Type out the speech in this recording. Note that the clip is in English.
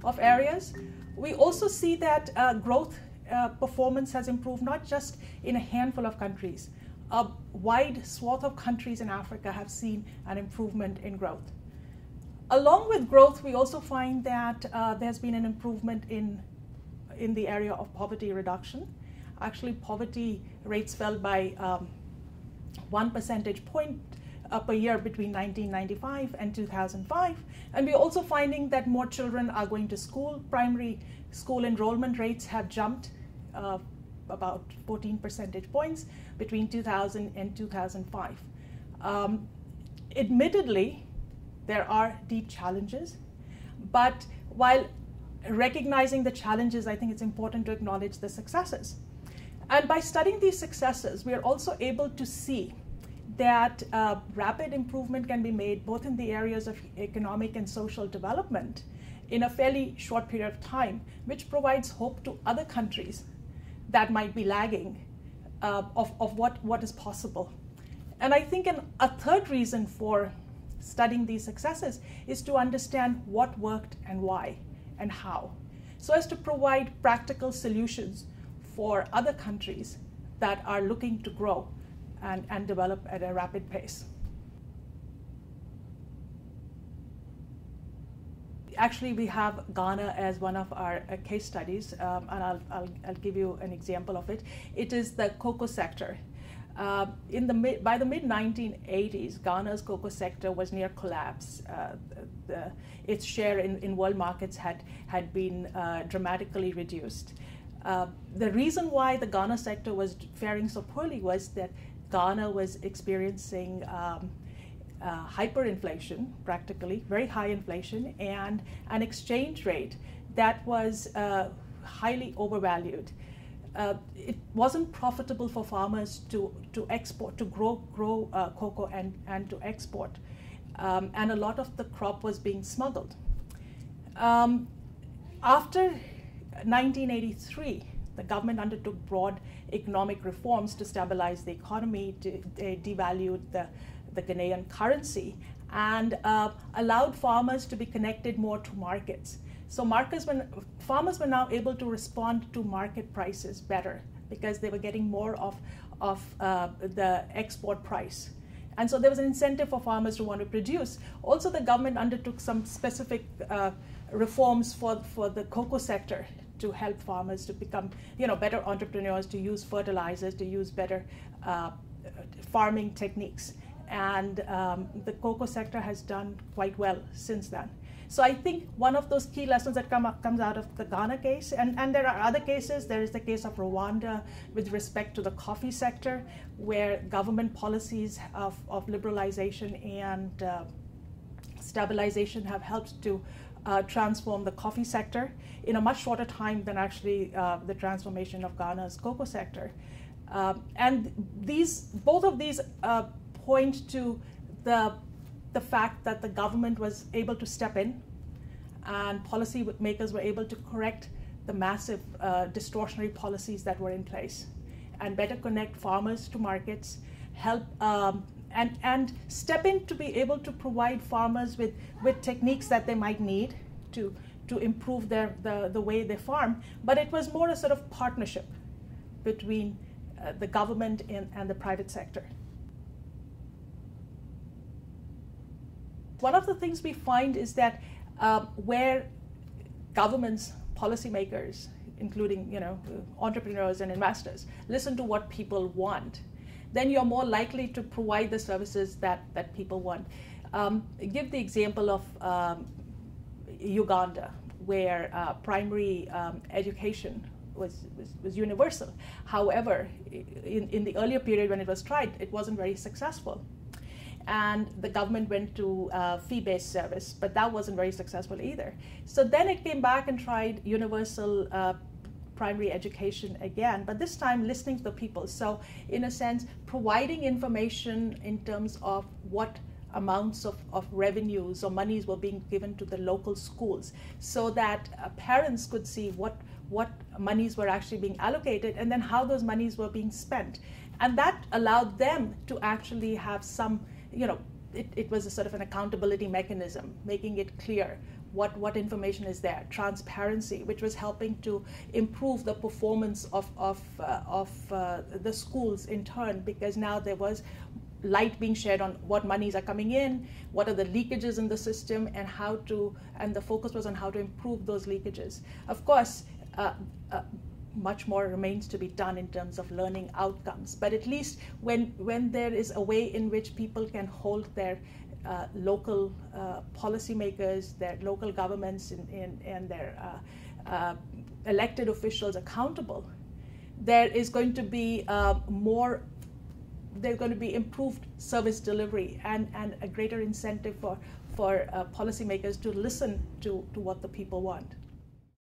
of areas. We also see that growth performance has improved not just in a handful of countries. A wide swath of countries in Africa have seen an improvement in growth. Along with growth, we also find that there's been an improvement in the area of poverty reduction. Actually, poverty rates fell by 1 percentage point per year between 1995 and 2005. And we're also finding that more children are going to school. Primary school enrollment rates have jumped about 14 percentage points between 2000 and 2005. Admittedly, there are deep challenges, but while recognizing the challenges, I think it's important to acknowledge the successes. And by studying these successes, we are also able to see that rapid improvement can be made both in the areas of economic and social development in a fairly short period of time, which provides hope to other countries that might be lagging of what is possible. And I think a third reason for studying these successes is to understand what worked and why and how, so as to provide practical solutions for other countries that are looking to grow and develop at a rapid pace. Actually, we have Ghana as one of our case studies, and I'll give you an example of it. It is the cocoa sector. By the mid-1980s, Ghana's cocoa sector was near collapse. Its share in world markets had been dramatically reduced. The reason why the Ghana sector was faring so poorly was that Ghana was experiencing hyperinflation, practically, very high inflation, and an exchange rate that was highly overvalued. It wasn't profitable for farmers to export, to grow cocoa and to export, and a lot of the crop was being smuggled. After 1983, the government undertook broad economic reforms to stabilize the economy. They devalued the Ghanaian currency and allowed farmers to be connected more to markets. So farmers were now able to respond to market prices better because they were getting more of the export price. And so there was an incentive for farmers to want to produce. Also, the government undertook some specific reforms for the cocoa sector to help farmers to become, better entrepreneurs, to use fertilizers, to use better farming techniques. And the cocoa sector has done quite well since then. So I think one of those key lessons that comes out of the Ghana case, and there are other cases. There is the case of Rwanda with respect to the coffee sector, where government policies of liberalization and stabilization have helped to transform the coffee sector in a much shorter time than actually the transformation of Ghana's cocoa sector. And both of these point to the fact that the government was able to step in and policy makers were able to correct the massive distortionary policies that were in place and better connect farmers to markets, help and step in to be able to provide farmers with techniques that they might need to improve the way they farm. But it was more a sort of partnership between the government and the private sector. One of the things we find is that where governments, policymakers, including entrepreneurs and investors, listen to what people want, then you're more likely to provide the services that people want. Give the example of Uganda, where primary education was universal. However, in the earlier period when it was tried, it wasn't very successful. And the government went to fee-based service, but that wasn't very successful either. So then it came back and tried universal primary education again, but this time listening to the people. So in a sense, providing information in terms of what amounts of revenues or monies were being given to the local schools, so that parents could see what monies were actually being allocated and then how those monies were being spent. And that allowed them to actually have some, it was a sort of an accountability mechanism, making it clear what information is there, transparency, which was helping to improve the performance of the schools in turn, because now there was light being shared on what monies are coming in, what are the leakages in the system, and the focus was on how to improve those leakages. Of course, much more remains to be done in terms of learning outcomes, but at least when there is a way in which people can hold their local policymakers, their local governments, and their elected officials accountable, there is going to be there's going to be improved service delivery and a greater incentive for policymakers to listen to what the people want.